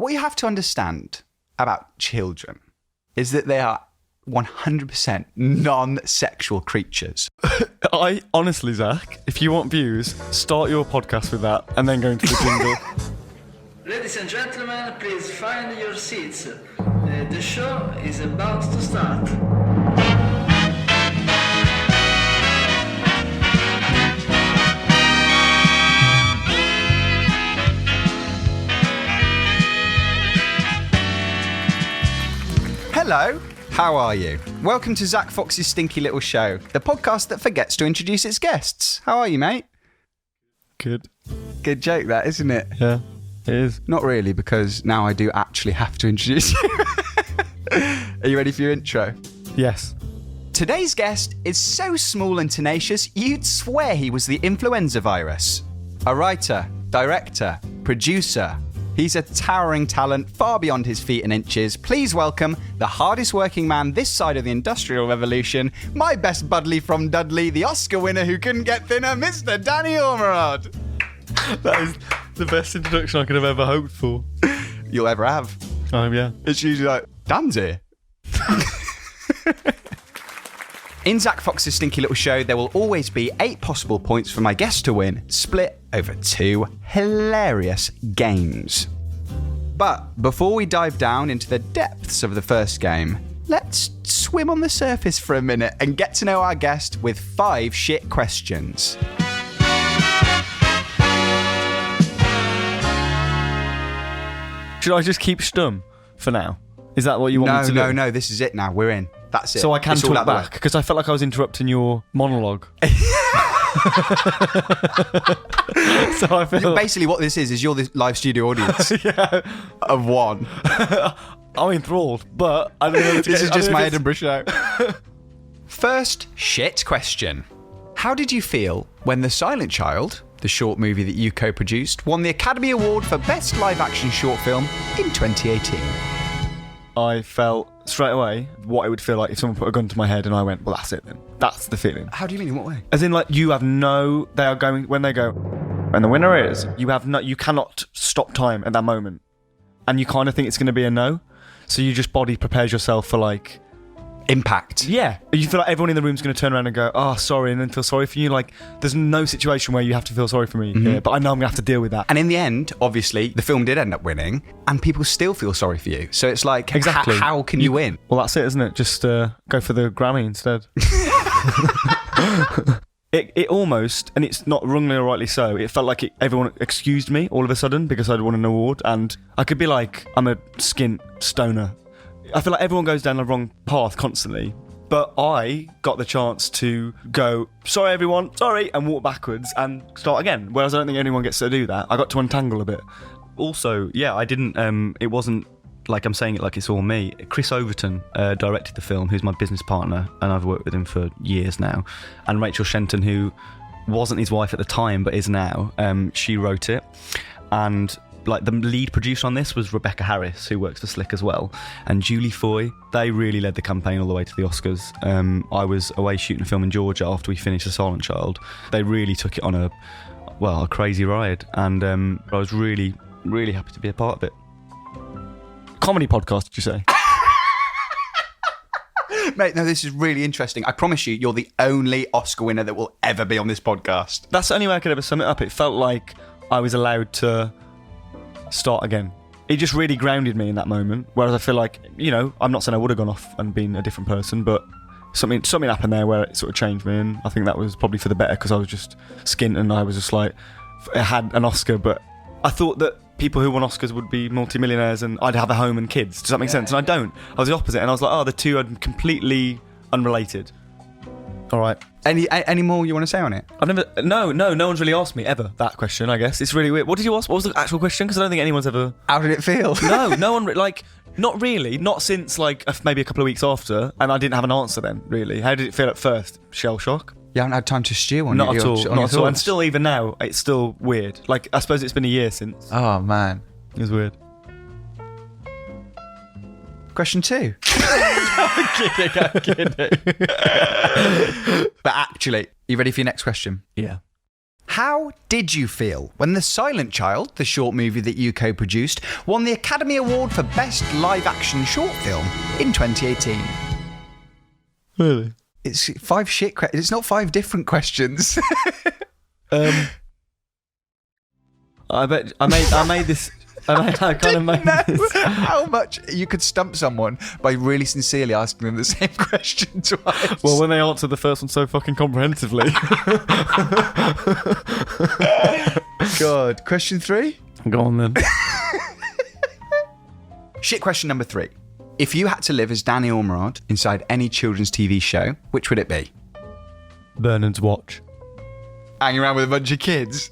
what you have to understand about children is that they are 100% non-sexual creatures. I honestly, Zach, if you want views, start your podcast with that and then go into the jingle. Ladies and gentlemen, please find your seats. The show is about to start. Hello, how are you? Welcome to Zach Fox's Stinky Little Show, the podcast that forgets to introduce its guests. How are you, mate? Good. Good joke, that, isn't it? Yeah, it is. Not really, because now I do actually have to introduce you. Are you ready for your intro? Yes. Today's guest is so small and tenacious, you'd swear he was the influenza virus. A writer, director, producer. He's a towering talent far beyond his feet and inches. Please welcome the hardest working man this side of the Industrial Revolution, my best budly from Dudley, the Oscar winner who couldn't get thinner, Mr. Danny Ormerod. That is the best introduction I could have ever hoped for. You'll ever have. Oh, yeah. It's usually like, Dan's here. In Zach Fox's Stinky Little Show, there will always be 8 possible points for my guest to win, split over 2 hilarious games. But before we dive down into the depths of the first game, let's swim on the surface for a minute and get to know our guest with 5 shit questions. Should I just keep stum for now? Is that what you want me to do? No, this is it now. We're in. That's it. So I can It's all talk out the way. back, because I felt like I was interrupting your monologue. So I feel Basically, what this is you're the live studio audience yeah. of one. I'm enthralled, but I don't know. This is just my Edinburgh show. First shit question. How did you feel when The Silent Child, the short movie that you co-produced, won the Academy Award for Best Live Action Short Film in 2018? I felt straight away what it would feel like if someone put a gun to my head and I went, well, that's it then. That's the feeling. How do you mean? In what way? As in, like, you have no... They are going... When they go... And the winner is... You cannot stop time at that moment. And you kind of think it's going to be a no. So you just body prepares yourself for, like... Impact. Yeah. You feel like everyone in the room's going to turn around and go, oh, sorry, and then feel sorry for you. Like, there's no situation where you have to feel sorry for me. Mm-hmm. Yeah, but I know I'm going to have to deal with that. And in the end, obviously, the film did end up winning, and people still feel sorry for you. So it's like, Exactly. How can you win? Well, that's it, isn't it? Just go for the Grammy instead. It almost, and it's not wrongly or rightly so, it felt like everyone excused me all of a sudden because I'd won an award, and I could be like, I'm a skint stoner. I feel like everyone goes down the wrong path constantly. But I got the chance to go, sorry everyone, sorry, and walk backwards and start again. Whereas I don't think anyone gets to do that. I got to untangle a bit. Also, yeah, I didn't, it wasn't like I'm saying it like it's all me. Chris Overton directed the film, who's my business partner, and I've worked with him for years now. And Rachel Shenton, who wasn't his wife at the time, but is now, she wrote it. And like the lead producer on this was Rebecca Harris, who works for Slick as well, and Julie Foy. They really led the campaign all the way to the Oscars. I was away shooting a film in Georgia after we finished The Silent Child. They really took it on a crazy ride, and I was really, really happy to be a part of it. Comedy podcast, did you say? Mate, no, this is really interesting. I promise you, you're the only Oscar winner that will ever be on this podcast. That's the only way I could ever sum it up. It felt like I was allowed to start again. It just really grounded me in that moment. Whereas I feel like, I'm not saying I would have gone off and been a different person, but something happened there where it sort of changed me, and I think that was probably for the better, because I was just skint and I was just like, I had an Oscar, but I thought that people who won Oscars would be multimillionaires and I'd have a home and kids. Does that make sense? And I don't. I was the opposite, and I was like, oh, the two are completely unrelated. All right. Any more you want to say on it? No one's really asked me ever that question, I guess. It's really weird. What did you ask? What was the actual question? Because I don't think anyone's ever... How did it feel? No one, not really. Not since, maybe a couple of weeks after, and I didn't have an answer then, really. How did it feel at first? Shell shock? You haven't had time to stew on it? Not at all. And still, even now, it's still weird. I suppose it's been a year since. Oh, man. It was weird. Question 2. I'm kidding. But actually, you ready for your next question? Yeah. How did you feel when The Silent Child, the short movie that you co-produced, won the Academy Award for Best Live-Action Short Film in 2018? Really? It's 5 shit questions. It's not 5 different questions. I bet I made this. I kind of made know this. how much you could stump someone by really sincerely asking them the same question twice. Well, when they answer the first one so fucking comprehensively. God. Question 3? Go on then. Shit question number 3. If you had to live as Danny Ormerod inside any children's TV show, which would it be? Bernard's Watch. Hanging around with a bunch of kids?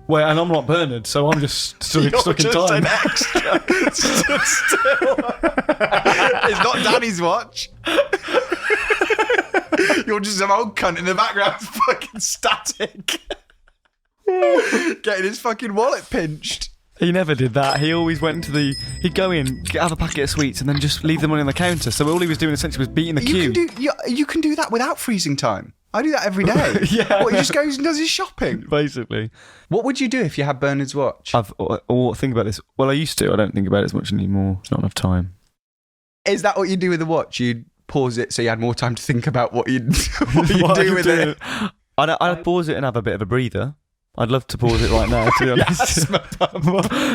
Wait, and I'm not Bernard, so I'm just stuck in just time. an extra. Stood still. It's not Danny's watch. You're just some old cunt in the background, fucking static. Getting his fucking wallet pinched. He never did that. He always went to he'd go in, have a packet of sweets, and then just leave them on the counter. So all he was doing essentially was beating the queue. You can do that without freezing time. I do that every day. Yeah. What, he just goes and does his shopping. Basically. What would you do if you had Bernard's watch? Think about this. Well, I used to. I don't think about it as much anymore. It's not enough time. Is that what you do with the watch? You'd pause it so you had more time to think about what you'd do with it? I'd pause it and have a bit of a breather. I'd love to pause it right now, to be honest.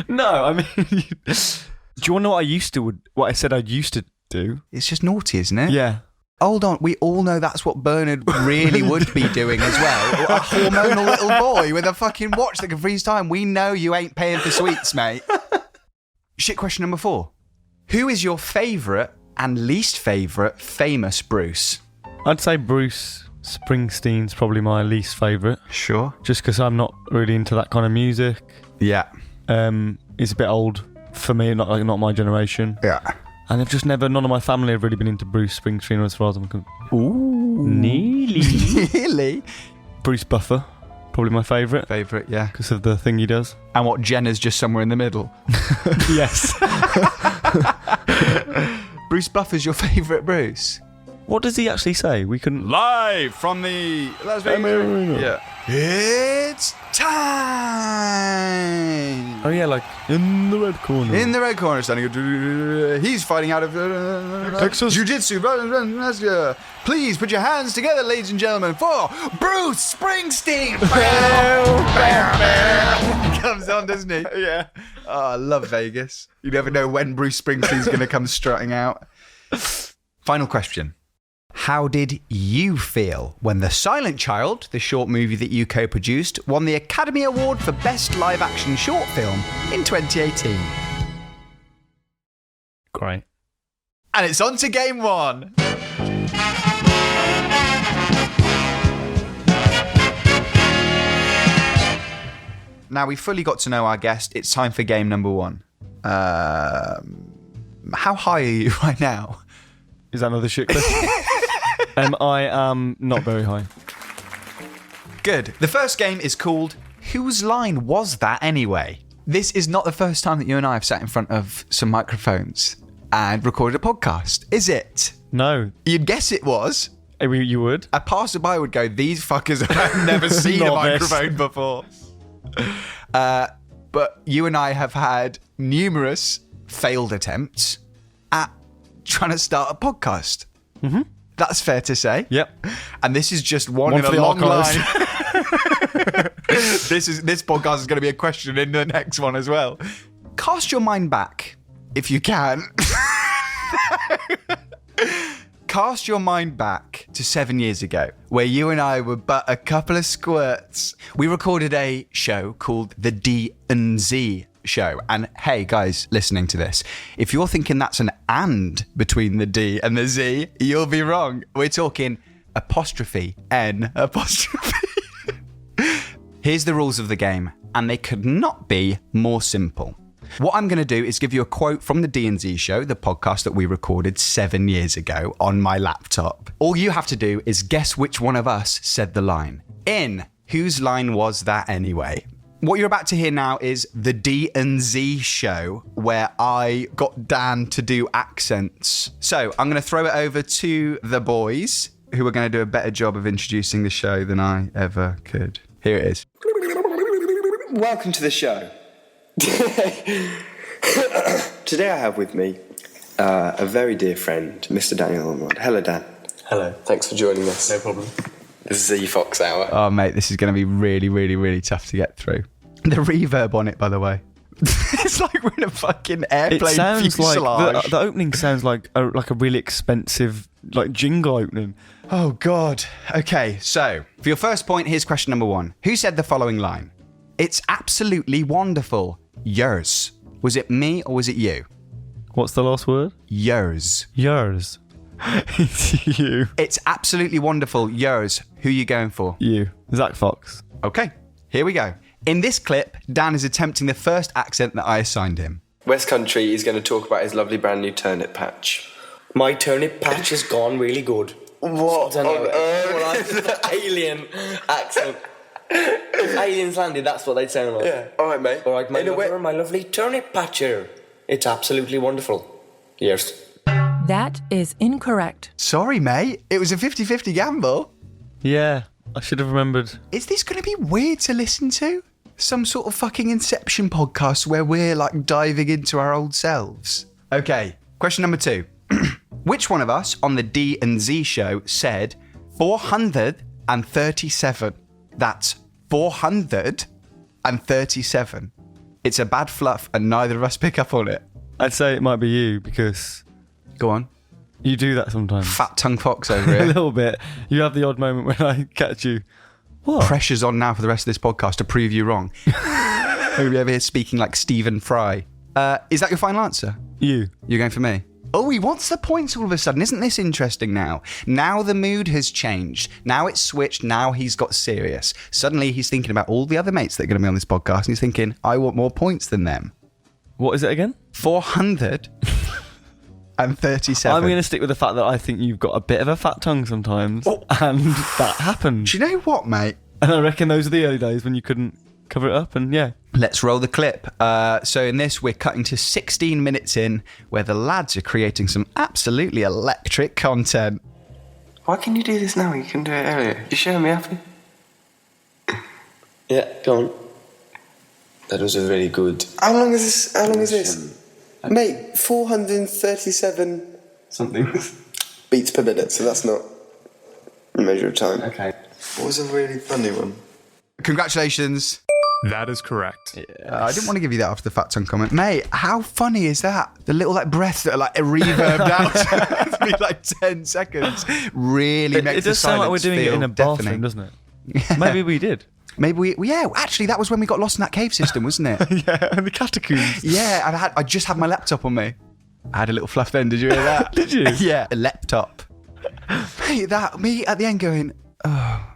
No, I mean... do you want to know what I said I used to do? It's just naughty, isn't it? Yeah. Hold on, we all know that's what Bernard really would be doing as well. A hormonal little boy with a fucking watch that can freeze time. We know you ain't paying for sweets, mate. Shit question number 4. Who is your favourite and least favourite famous Bruce? I'd say Bruce Springsteen's probably my least favourite. Sure. Just because I'm not really into that kind of music. Yeah. He's a bit old for me, not my generation. Yeah. And I've just none of my family have really been into Bruce Springsteen as far as I'm concerned. Ooh. Nearly. Really? Bruce Buffer, probably my favourite. Favourite, yeah. Because of the thing he does. And what, Jenna's just somewhere in the middle? Yes. Bruce Buffer's your favourite Bruce? What does he actually say? We couldn't... Live from the Las Vegas. Yeah. It's time. Oh yeah, like in the red corner. In the red corner, standing. He's fighting out of Texas Jiu-Jitsu. Please put your hands together, ladies and gentlemen, for Bruce Springsteen. He comes on, doesn't he? Yeah. Oh, I love Vegas. You never know when Bruce Springsteen's going to come strutting out. Final question. How did you feel when The Silent Child, the short movie that you co-produced, won the Academy Award for Best Live-Action Short Film in 2018? Great. And it's on to game 1. Now we've fully got to know our guest. It's time for game number 1. How high are you right now? Is that another shit question? I am not very high. Good. The first game is called Whose Line Was That Anyway? This is not the first time that you and I have sat in front of some microphones and recorded a podcast, is it? No. You'd guess it was. You would? A passerby would go, these fuckers have never seen a microphone before. But you and I have had numerous failed attempts at trying to start a podcast. Mm-hmm. That's fair to say. Yep. And this is just one in a long line. This podcast is going to be a question in the next one as well. Cast your mind back, if you can. Cast your mind back to 7 years ago, where you and I were but a couple of squirts. We recorded a show called The D&Z Show. And hey, guys, listening to this, if you're thinking that's an and between the D and the Z, you'll be wrong. We're talking apostrophe N apostrophe. Here's the rules of the game, and they could not be more simple. What I'm going to do is give you a quote from the D&Z Show, the podcast that we recorded 7 years ago on my laptop. All you have to do is guess which one of us said the line. In Whose Line Was That Anyway? What you're about to hear now is the D&Z Show, where I got Dan to do accents. So I'm going to throw it over to the boys. who are going to do a better job of introducing the show than I ever could. Here it is. Welcome to the show. Today I have with me a very dear friend, Mr. Daniel Ormerod. Hello, Dan. Hello, thanks for joining us. No problem. This is the Fox Hour. Oh, mate, this is going to be really, really, really tough to get through. The reverb on it, by the way. It's like we're in a fucking airplane It sounds fuselage. like the opening sounds like a really expensive jingle opening. Oh, God. Okay, so for your first point, here's question number 1. Who said the following line? It's absolutely wonderful. Yours. Was it me or was it you? What's the last word? Yours. Yours. It's you. It's absolutely wonderful. Yours. Who are you going for? You. Zach Fox. Okay, here we go. In this clip, Dan is attempting the first accent that I assigned him. West Country is going to talk about his lovely brand new turnip patch. My turnip patch has gone really good. What I don't on know. earth? Alien accent. If aliens landed, that's what they'd sound like. Yeah, alright, mate. Alright, my In a way- lover, my lovely turnip patcher. It's absolutely wonderful. Yes. That is incorrect. Sorry, mate. It was a 50-50 gamble. Yeah, I should have remembered. Is this going to be weird to listen to? Some sort of fucking Inception podcast where we're like diving into our old selves. Okay, question number 2. Which one of us on the D and Z show said 437? That's 437. It's a bad fluff and neither of us pick up on it. I'd say it might be you because Go on. you do that sometimes. Fat tongue fox over A here. little bit. You have the odd moment when I catch you. What? Pressure's on now for the rest of this podcast to prove you wrong. We'll be over here speaking like Stephen Fry. Is that your final answer? You. You're going for me? Oh, he wants the points all of a sudden. Isn't this interesting now? Now the mood has changed. Now it's switched. Now he's got serious. Suddenly he's thinking about all the other mates that are going to be on this podcast and he's thinking, I want more points than them. What is it again? 437. I'm going to stick with the fact that I think you've got a bit of a fat tongue sometimes. And that happens. Do you know what, mate? And I reckon those are the early days when you couldn't cover it up. And yeah. Let's roll the clip. So in this, we're cutting to 16 minutes in where the lads are creating some absolutely electric content. Why can you do this now? You can do it earlier. You showing me, haven't you? Yeah, go on. That was a very good... How long is this? Mate, 437 something. beats per minute, so that's not a measure of time. Okay. What was a really funny one? Congratulations. That is correct. I didn't want to give you that after the fat tongue comment. Mate, how funny is that? The little breaths that are reverbed out to be 10 seconds really makes It the does sound like silence we're doing it feel in a bathroom, deafening. doesn't it? Maybe we did. Maybe yeah, actually that was when we got lost in that cave system, wasn't it? Yeah, and the catacombs. Yeah, I just had my laptop on me. I had a little fluff then, did you hear that? Did you? Yeah, a laptop. Mate, me at the end going, oh,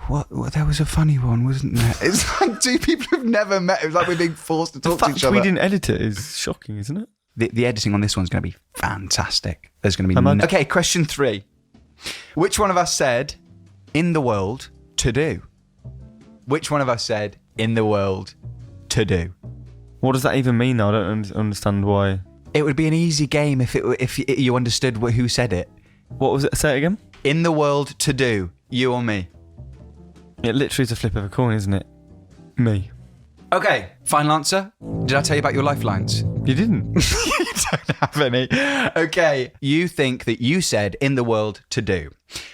what, that was a funny one, wasn't there? It's like two people who've never met. It was like we're being forced to The talk to fact each other. we didn't edit it is shocking, isn't it? The editing on this one's going to be fantastic. There's going to be... Imagine- Okay, question 3. Which one of us said, in the world, to do? Which one of us said, in the world, to do? What does that even mean now? I don't understand why. It would be an easy game if you understood who said it. What was it? Say it again? In the world, to do, you or me? It literally is a flip of a coin, isn't it? Me. Okay, final answer. Did I tell you about your lifelines? You didn't. You don't have any. Okay, you think that you said in the world to do.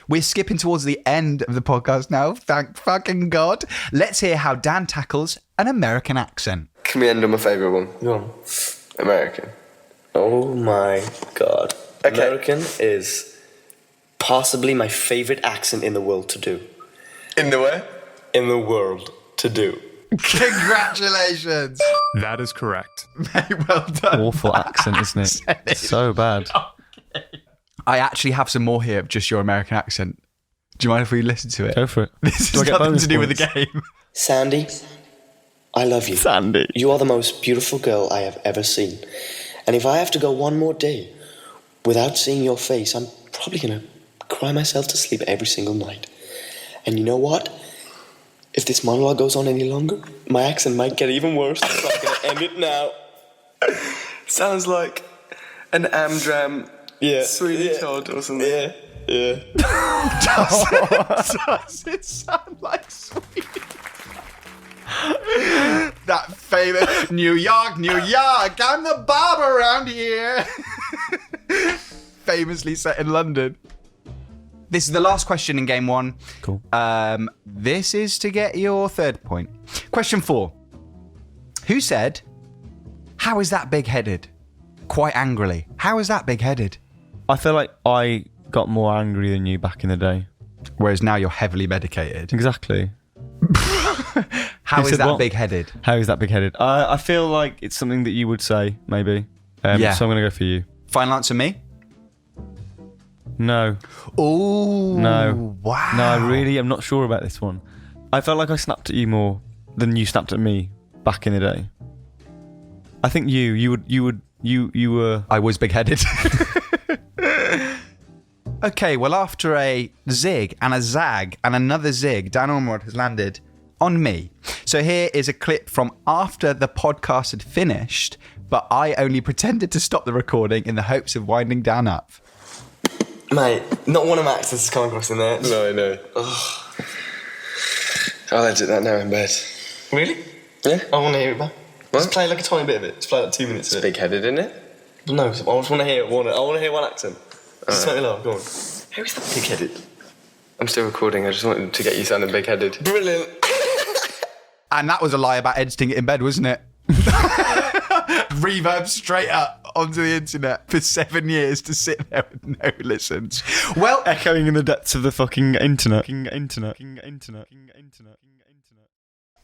We're skipping towards the end of the podcast now, thank fucking God. Let's hear how Dan tackles an American accent. Can we end on my favourite one? Go on. American. Oh my god. Okay. American is possibly my favourite accent in the world to do. In the way? In the world to do. Congratulations. That is correct. Mate, well done. Awful accent, isn't it? So bad. I actually have some more here of just your American accent. Do you mind if we listen to it? Go for it. This Do I has get nothing bonus to do with the points? game. Sandy, I love you. Sandy. You are the most beautiful girl I have ever seen. And if I have to go one more day without seeing your face, I'm probably going to cry myself to sleep every single night. And you know what? If this monologue goes on any longer, my accent might get even worse. So I'm going to end it now. Sounds like an Amdram Sweeney Todd or something. Yeah. Yeah. Does it sound like Sweden? That famous New York, I'm the barber around here. Famously set in London. This is the last question in game 1. Cool. This is to get your 3rd point. Question 4. Who said, "How is that big-headed?" Quite angrily. How is that big-headed? I feel like I got more angry than you back in the day. Whereas now you're heavily medicated. Exactly. How Who is said that what? big-headed? How is that big-headed? I feel like it's something that you would say, maybe. Yeah. So I'm going to go for you. Final answer, me? No. Oh, No. wow. No, I really am not sure about this one. I felt like I snapped at you more than you snapped at me back in the day. I think you were... I was big-headed. Okay, well, after a zig and a zag and another zig, Dan Ormerod has landed on me. So here is a clip from after the podcast had finished, but I only pretended to stop the recording in the hopes of winding Dan up. Mate, not one of my accents has come across in there. No, I know. I'll edit that now in bed. Really? Yeah? I want to hear it back. What? Just play like a tiny bit of it. Just play like 2 minutes It's of it. big-headed, isn't it? No, I just want to hear it. I want to hear one accent. Just make me laugh. Go on. How is that big-headed? I'm still recording. I just wanted to get you sounding big-headed. Brilliant. And that was a lie about editing it in bed, wasn't it? Reverb straight up onto the internet for 7 years to sit there with no listens. Well, Echoing in the depths of the fucking internet.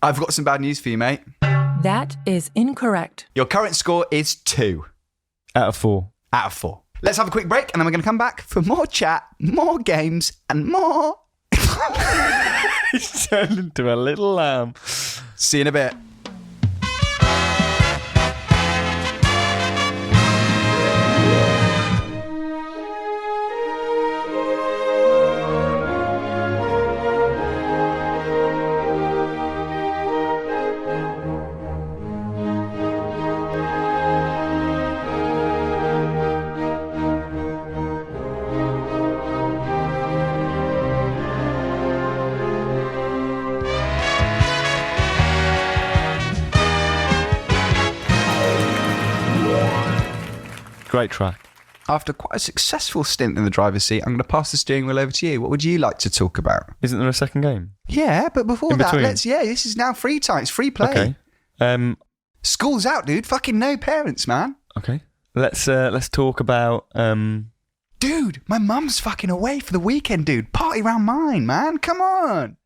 I've got some bad news for you, mate. That is incorrect. Your current score is 2 Out of 4. out of 4. Let's have a quick break, and then we're going to come back for more chat, more games, and more. He's turned into a little lamb. See you in a bit. Great track. After quite a successful stint in the driver's seat, I'm going to pass the steering wheel over to you. What would you like to talk about? Isn't there a second game? Yeah, but before In that, between? this is now free time. It's free play. Okay. School's out, dude. Fucking no parents, man. Okay. Let's talk about Dude, my mum's fucking away for the weekend, dude. Party round mine, man. Come on.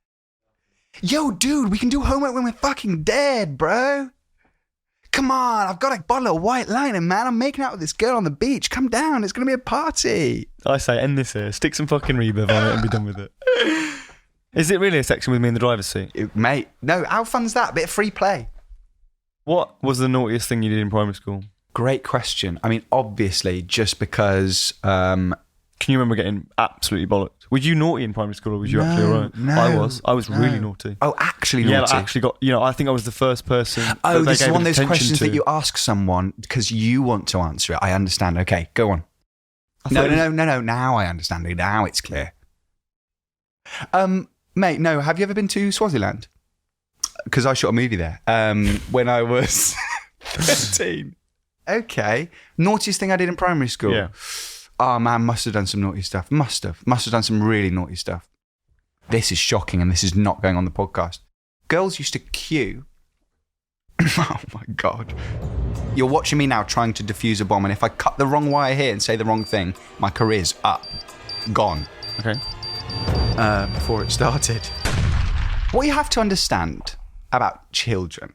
Yo, dude, we can do homework when we're fucking dead, bro. Come on, I've got a bottle of white lightning, man. I'm making out with this girl on the beach. Come down, it's going to be a party. I say end this here. Stick some fucking reverb on it and be done with it. Is it really a section with me in the driver's seat? Mate, no, how fun's that? Bit of free play. What was the naughtiest thing you did in primary school? Great question. I mean, obviously, just because... Can you remember getting absolutely bollocked? Were you naughty in primary school or was you actually alright? No, I was really naughty. Oh, actually Yeah, naughty? I actually got, I think I was the first person. Oh, that they this is gave one of those attention questions to. that you ask someone because you want to answer it. I understand. Okay, go on. I thought it was- No. Now I understand it. Now it's clear. Mate, no. Have you ever been to Swaziland? Because I shot a movie there when I was 13. Okay. Naughtiest thing I did in primary school? Yeah. Oh, man, must have done some naughty stuff. Must have done some really naughty stuff. This is shocking, and this is not going on the podcast. Girls used to queue. Oh, my God. You're watching me now trying to defuse a bomb, and if I cut the wrong wire here and say the wrong thing, my career's up. Gone. Okay. Before it started. What you have to understand about children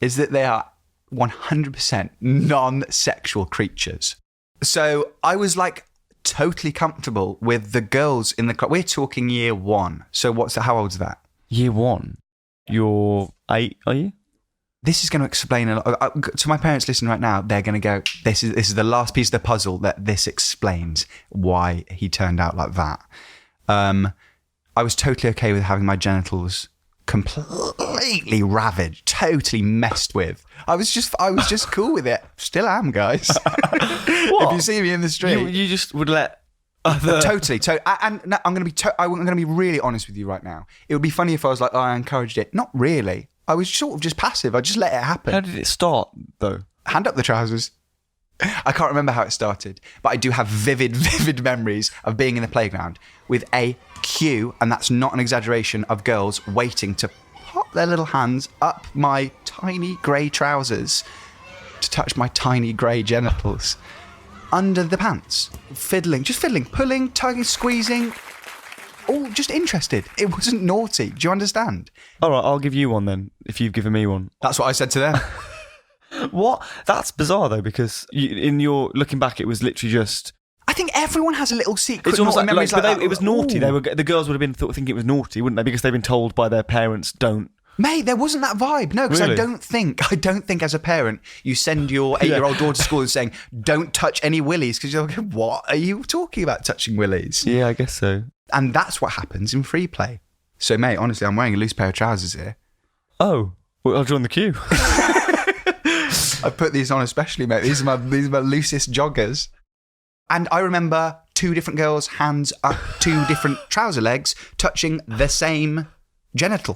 is that they are 100% non-sexual creatures. So I was like totally comfortable with the girls in the class. We're talking year 1. So how old's that? Year 1. You're 8, are you? This is going to explain a lot. To my parents listening right now, they're going to go, this is the last piece of the puzzle that this explains why he turned out like that. I was totally okay with having my genitals completely ravaged, totally messed with. I was just cool with it. Still am, guys. If you see me in the street. You just would let Totally. And no, I'm going to be really honest with you right now. It would be funny if I was like, oh, I encouraged it. Not really. I was sort of just passive. I just let it happen. How did it start, though? Hand up the trousers. I can't remember how it started, but I do have vivid memories of being in the playground with a queue, and that's not an exaggeration, of girls waiting to pop their little hands up my tiny grey trousers to touch my tiny grey genitals under the pants. Fiddling, pulling, tugging, squeezing, all just interested. It wasn't naughty. Do you understand? All right, I'll give you one then, if you've given me one. That's what I said to them. What? That's bizarre, though, because in your looking back, it was literally just... I think everyone has a little secret. It's almost memories but that. It was naughty. Ooh. The girls would have been thinking it was naughty, wouldn't they? Because they've been told by their parents, don't. Mate, there wasn't that vibe. No, because Really? I don't think as a parent you send your 8-year-old daughter to school and saying, don't touch any willies, because you're like, what are you talking about, touching willies? Yeah, I guess so. And that's what happens in free play. So, mate, honestly, I'm wearing a loose pair of trousers here. Oh, well, I'll join the queue. I put these on especially, mate. These are my loosest joggers. And I remember 2 different girls, hands up 2 different trouser legs, touching the same genital.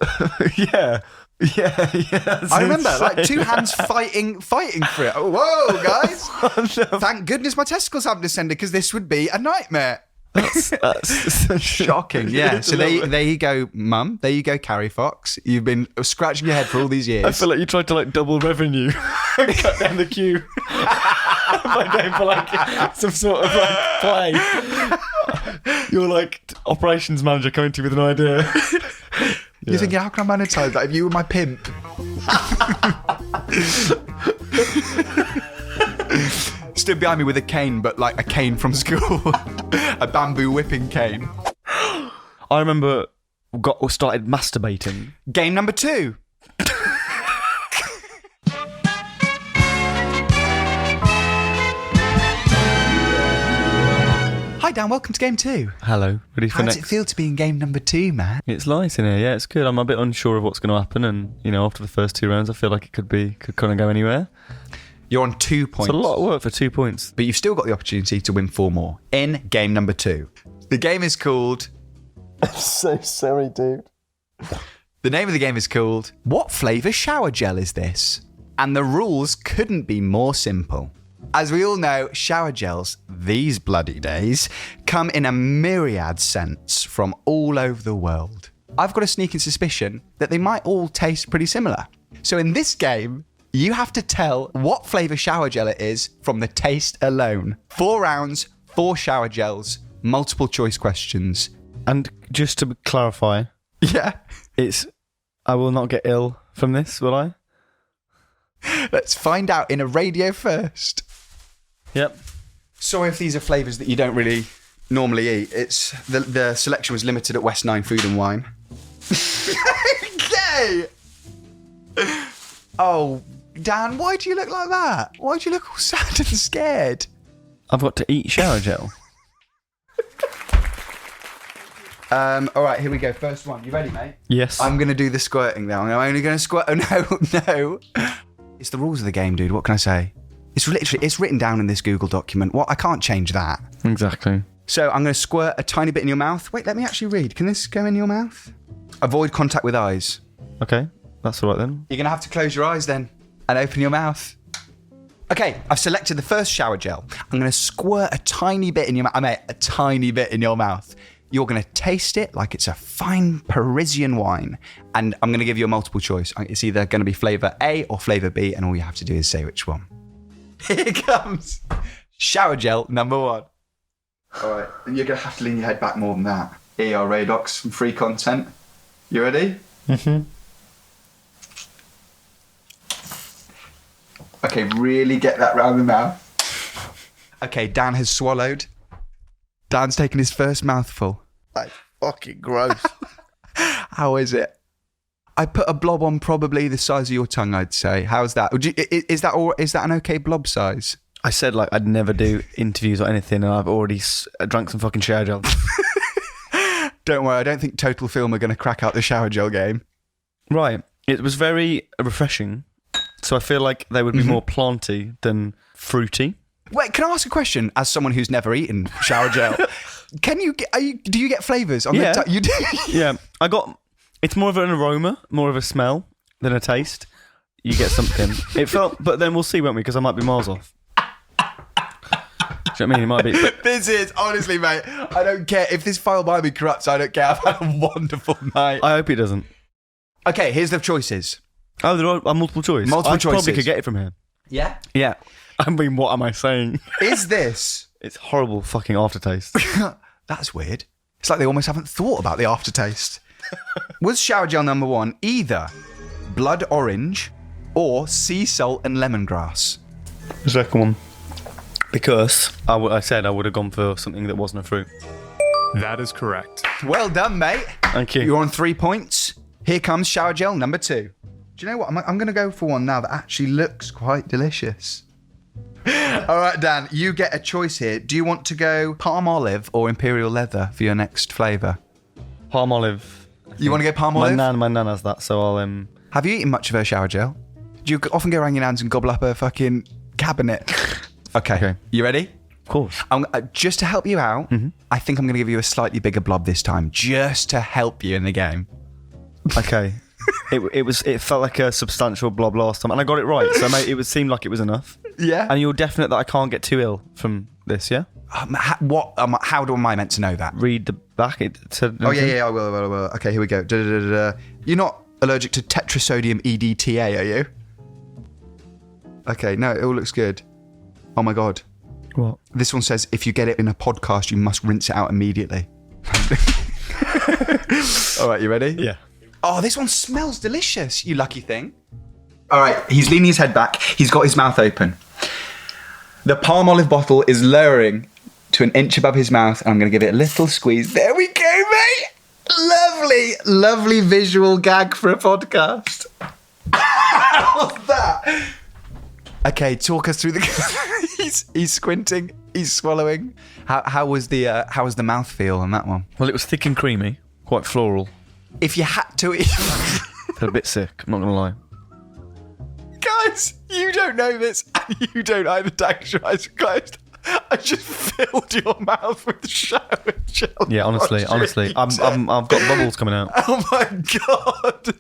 Yeah. I remember, like, 2 hands fighting for it. Oh, whoa, guys! Thank goodness my testicles haven't descended, because this would be a nightmare. That's Shocking. Yeah. So there you go, Mum. There you go, Carrie Fox. You've been scratching your head for all these years. I feel like you tried to like double revenue and cut down the queue by going for like some sort of like play. You're like operations manager coming to you with an idea. You're thinking, how can I monetize that if you were my pimp? Stood behind me with a cane, but like a cane from school. A bamboo whipping cane. I remember started masturbating. Game number 2. Hi Dan, welcome to game 2. Hello, ready for How next? does it feel to be in game number 2, man? It's nice in here, yeah, it's good. I'm a bit unsure of what's going to happen, and after the first 2 rounds, I feel like it could kind of go anywhere. You're on 2 points. It's a lot of work for 2 points. But you've still got the opportunity to win 4 more in game number 2. The game is called... I'm so sorry, dude. The name of the game is called What Flavour Shower Gel Is This? And the rules couldn't be more simple. As we all know, shower gels, these bloody days, come in a myriad scents from all over the world. I've got a sneaking suspicion that they might all taste pretty similar. So in this game, you have to tell what flavour shower gel it is from the taste alone. 4 rounds, 4 shower gels, multiple choice questions. And just to clarify, Yeah. I will not get ill from this, will I? Let's find out in a radio first. Yep. Sorry if these are flavours that you don't really normally eat. It's the selection was limited at West 9 Food and Wine. Okay. Oh, Dan, why do you look like that? Why do you look all sad and scared? I've got to eat shower gel. All right, here we go. First one. You ready, mate? Yes. I'm going to do the squirting now. I'm only going to squirt. Oh, no. It's the rules of the game, dude. What can I say? It's written down in this Google document. What? I can't change that. Exactly. So I'm going to squirt a tiny bit in your mouth. Wait, let me actually read. Can this go in your mouth? Avoid contact with eyes. Okay, that's all right then. You're going to have to close your eyes then and open your mouth. Okay, I've selected the first shower gel. I'm going to squirt a tiny bit in your mouth. Mate, a tiny bit in your mouth. You're going to taste it like it's a fine Parisian wine. And I'm going to give you a multiple choice. It's either going to be flavour A or flavour B, and all you have to do is say which one. Here comes shower gel number 1. All right, and you're going to have to lean your head back more than that. Here you are, Radox, some free content. You ready? Mm-hmm. Okay, really get that round the mouth. Okay, Dan has swallowed. Dan's taken his first mouthful. That's fucking gross. How is it? I put a blob on probably the size of your tongue, I'd say. How's that? Is that an okay blob size? I said like I'd never do interviews or anything, and I've already drunk some fucking shower gel. Don't worry, I don't think Total Film are going to crack out the shower gel game. Right. It was very refreshing, so I feel like they would be more planty than fruity. Wait, can I ask a question as someone who's never eaten shower gel? Can you? Do you get flavours on Yeah. the? You do. Yeah, it's more of an aroma, more of a smell than a taste. You get something. It felt, but then we'll see, won't we? Because I might be miles off. Do you know what I mean? It might be. But This is honestly, mate. I don't care if this file by me corrupts. I don't care. I've had a wonderful night. I hope it doesn't. Okay, here's the choices. Oh, there are multiple choice. Multiple I probably choices. could get it from here. Yeah. Yeah. I mean, what am I saying? Is this? It's horrible fucking aftertaste. That's weird. It's like they almost haven't thought about the aftertaste. Was shower gel number 1 either blood orange or sea salt and lemongrass? The second one. Because I said I would have gone for something that wasn't a fruit. That is correct. Well done, mate. Thank you. You're on 3 points. Here comes shower gel number 2. Do you know what? I'm going to go for one now that actually looks quite delicious. All right, Dan, you get a choice here. Do you want to go palm olive or imperial leather for your next flavour? Palm olive. You want to go palm olive? My nan has that, so I'll Have you eaten much of her shower gel? Do you often go around your nan's and gobble up her fucking cabinet? Okay. You ready? Of course. Just to help you out, I think I'm going to give you a slightly bigger blob this time, just to help you in the game. Okay. It felt like a substantial blob last time, and I got it right. So mate, it seemed like it was enough. Yeah. And you're definite that I can't get too ill from this, yeah? How am I meant to know that? Read the back. It said. Oh yeah, I will. Okay, here we go. You're not allergic to tetrazodium EDTA, are you? Okay, no, it all looks good. Oh my god. What? This one says if you get it in a podcast, you must rinse it out immediately. All right, you ready? Yeah. Oh, this one smells delicious, you lucky thing. All right, he's leaning his head back. He's got his mouth open. The palm olive bottle is lowering to an inch above his mouth, and I'm going to give it a little squeeze. There we go, mate. Lovely visual gag for a podcast. How's that? Okay, talk us through the. He's squinting. He's swallowing. How was the mouth feel on that one? Well, it was thick and creamy, quite floral. If you had to eat. Felt a bit sick. I'm not gonna lie. Guys, you don't know this, and you don't either. Dax, your eyes are closed. I just filled your mouth with shower gel. Yeah, honestly, I've got bubbles coming out. Oh my god.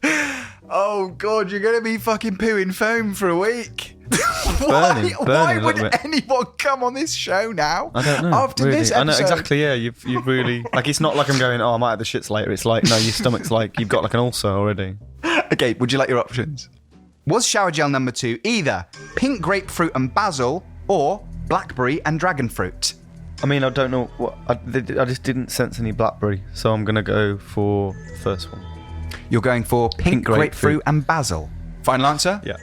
Oh god, you're gonna be fucking pooing foam for a week. Burning Why a would little bit. anyone come on this show now? I don't know. After really. this episode. I know exactly. Yeah, you've really like. It's not like I'm going. Oh, I might have the shits later. It's like no, your stomach's like you've got like an ulcer already. Okay, would you like your options? Was shower gel number 2 either pink grapefruit and basil or blackberry and dragon fruit? I mean, I don't know what. I just didn't sense any blackberry, so I'm gonna go for the first one. You're going for pink grapefruit and basil. Final answer? Yeah.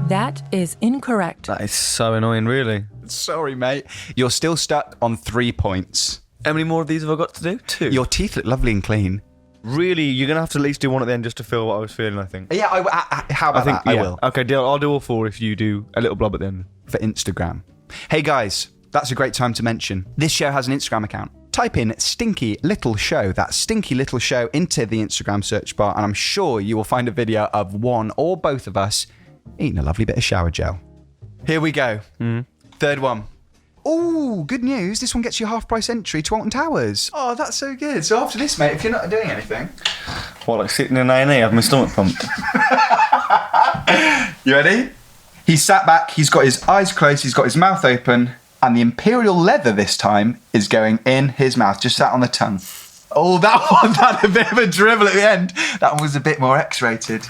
That is incorrect. That is so annoying, really. Sorry, mate. You're still stuck on 3 points. How many more of these have I got to do? 2. Your teeth look lovely and clean. Really, you're gonna have to at least do one at the end just to feel what I was feeling. I think. Yeah, how about that? I will. Okay, deal. I'll do all 4 if you do a little blob at the end. For Instagram. Hey guys, that's a great time to mention. This show has an Instagram account. Type in Stinky Little Show, that's Stinky Little Show, into the Instagram search bar, and I'm sure you will find a video of one or both of us eating a lovely bit of shower gel. Here we go. Third one. Ooh, good news. This one gets you half-price entry to Alton Towers. Oh, that's so good. So after this, mate, if you're not doing anything... What, like sitting in A&E, having my stomach pumped? You ready? He's sat back, he's got his eyes closed, he's got his mouth open, and the imperial leather this time is going in his mouth, just sat on the tongue. Oh, that one had a bit of a dribble at the end. That one was a bit more X-rated.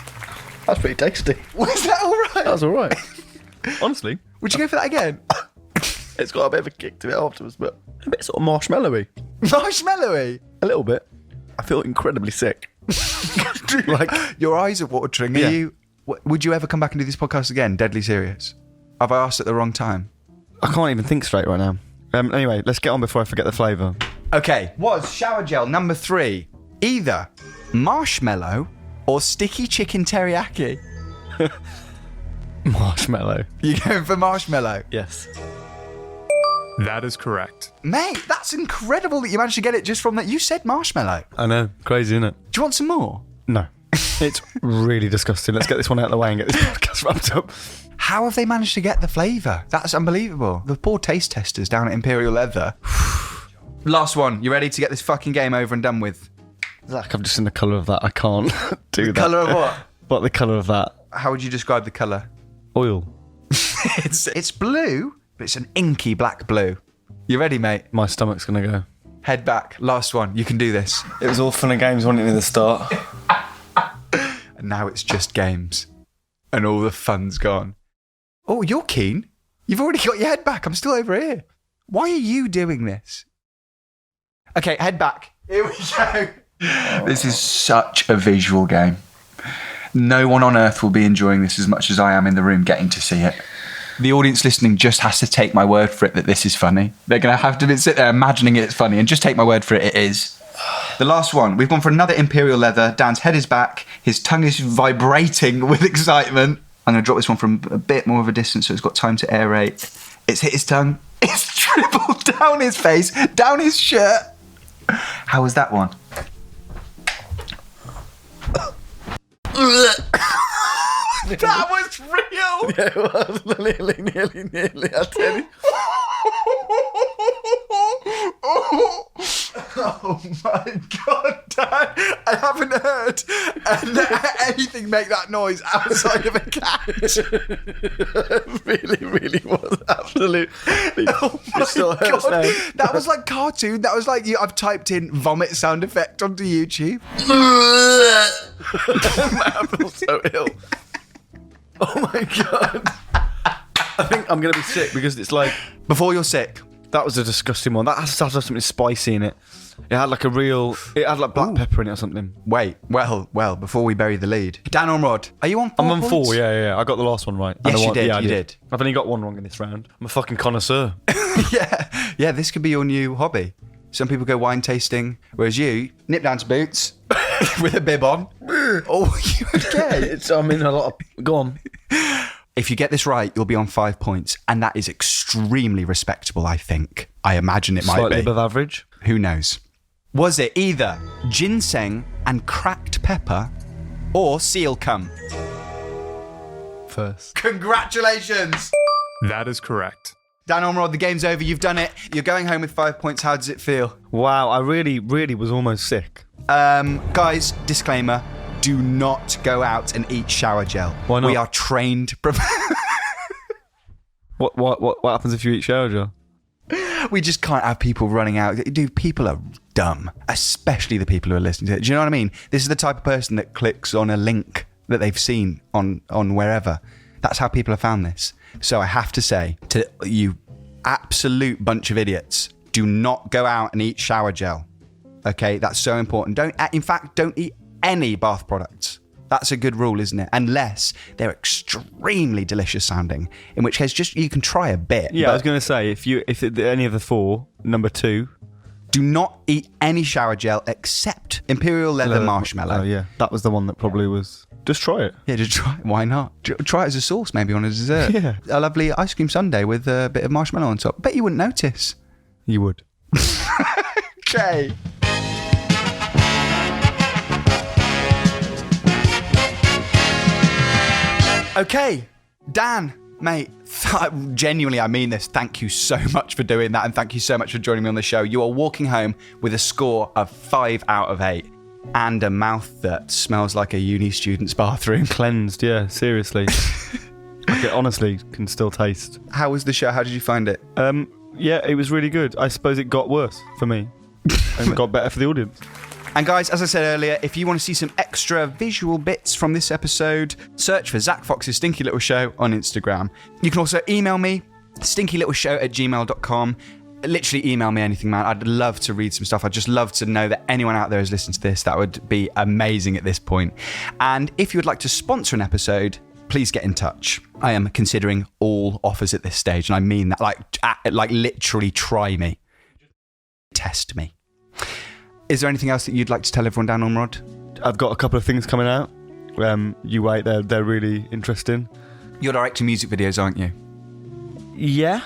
That's pretty tasty. Was that all right? That was all right. Honestly. Would you go for that again? It's got a bit of a kick to it afterwards, but a bit sort of marshmallowy. Marshmallowy? A little bit. I feel incredibly sick. Like, your eyes are watering. Yeah. Are you? Would you ever come back and do this podcast again? Deadly serious. Have I asked at the wrong time? I can't even think straight right now. Anyway, let's get on before I forget the flavour. Okay. Was shower gel number 3 either marshmallow or sticky chicken teriyaki? Marshmallow. You going for marshmallow? Yes. That is correct. Mate, that's incredible that you managed to get it just from that. You said marshmallow. I know. Crazy, isn't it? Do you want some more? No. It's really disgusting. Let's get this one out of the way and get this podcast wrapped up. How have they managed to get the flavour? That's unbelievable. The poor taste testers down at Imperial Leather. Last one. You ready to get this fucking game over and done with? Zach, I've just seen the colour of that. I can't do that. Colour of what? What, the colour of that? How would you describe the colour? Oil. It's blue, but it's an inky black blue. You ready, mate? My stomach's going to go. Head back. Last one. You can do this. It was all fun and games, wasn't it, at the start? And now it's just games. And all the fun's gone. Oh, you're keen? You've already got your head back. I'm still over here. Why are you doing this? Okay, head back. Here we go. This is such a visual game. No one on earth will be enjoying this as much as I am in the room getting to see it. The audience listening just has to take my word for it that this is funny. They're going to have to sit there imagining it's funny and just take my word for it, it is. The last one. We've gone for another Imperial Leather. Dan's head is back. His tongue is vibrating with excitement. I'm going to drop this one from a bit more of a distance so it's got time to aerate. It's hit his tongue. It's dribbled down his face, down his shirt. How was that one? That was real! Yeah, it was. Nearly. I tell you. Oh my God, Dan! I haven't heard anything make that noise outside of a cat. really was. Absolutely. Oh my God. That was like cartoon. That was like I've typed in vomit sound effect onto YouTube. I feel so ill. Oh my God. I think I'm going to be sick because it's like... Before you're sick. That was a disgusting one. That has to have something spicy in it. It had like It had like black pepper in it or something. Wait, well, before we bury the lead. Dan Ormerod, are you on 4 I'm on points? 4, yeah. I got the last one right. Yes, you did, Yeah, I you did. I've only got one wrong in this round. I'm a fucking connoisseur. Yeah, this could be your new hobby. Some people go wine tasting, whereas you nip down to boots with a bib on. Oh, you okay? I'm in a lot of... Go on. If you get this right, you'll be on 5 points, and that is extremely respectable, I think. I imagine it might Slightly be. above average. Who knows? Was it either ginseng and cracked pepper or seal cum? First. Congratulations! That is correct. Dan Ormerod, the game's over. You've done it. You're going home with 5 points. How does it feel? Wow, I really was almost sick. Guys, disclaimer. Do not go out and eat shower gel. Why not? We are trained... What happens if you eat shower gel? We just can't have people running out. Dude, people are dumb. Especially the people who are listening to it. Do you know what I mean? This is the type of person that clicks on a link that they've seen on wherever. That's how people have found this. So I have to say to you absolute bunch of idiots, do not go out and eat shower gel. Okay? That's so important. Don't eat any bath products. That's a good rule, isn't it? Unless they're extremely delicious sounding, in which case just you can try a bit. Yeah, I was going to say if any of the 4, number 2, do not eat any shower gel except Imperial Leather Marshmallow. Oh yeah, that was the one that probably was. Just try it. Yeah, just try it. Why not? Try it as a sauce, maybe on a dessert. Yeah, a lovely ice cream sundae with a bit of marshmallow on top. Bet you wouldn't notice. You would. Okay. Okay, Dan, mate, genuinely, I mean this. Thank you so much for doing that, and thank you so much for joining me on the show. You are walking home with a score of 5 out of 8 and a mouth that smells like a uni student's bathroom. Cleansed, yeah, seriously. Like it honestly can still taste. How was the show? How did you find it? Yeah, it was really good. I suppose it got worse for me and got better for the audience. And guys, as I said earlier, if you want to see some extra visual bits from this episode, search for Zach Fox's Stinky Little Show on Instagram. You can also email me, stinkylittleshow@gmail.com. Literally email me anything, man. I'd love to read some stuff. I'd just love to know that anyone out there has listened to this. That would be amazing at this point. And if you would like to sponsor an episode, please get in touch. I am considering all offers at this stage, and I mean that. Like literally try me. Test me. Is there anything else that you'd like to tell everyone, Dan Ormerod? I've got a couple of things coming out. You wait, they're really interesting. You're directing music videos, aren't you? Yeah,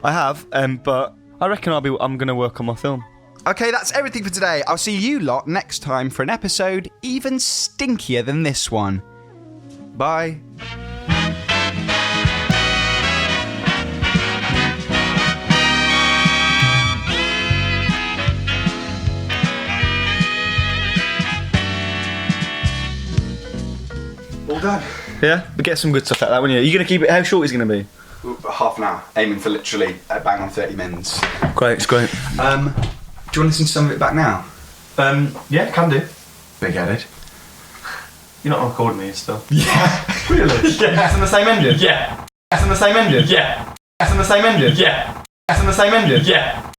I have, but I reckon I'm going to work on my film. Okay, that's everything for today. I'll see you lot next time for an episode even stinkier than this one. Bye. Yeah, we get some good stuff out of that, wouldn't you? Are you going to keep it? How short is it going to be? Half an hour, aiming for literally bang on 30 minutes. Great, it's great. Do you want to listen to some of it back now? Yeah, can do. Big-headed. You're not recording me and stuff. Yeah. Really? Yeah. That's on the same engine? Yeah. That's on the same engine? Yeah. That's on the same engine? Yeah. That's on the same engine? Yeah.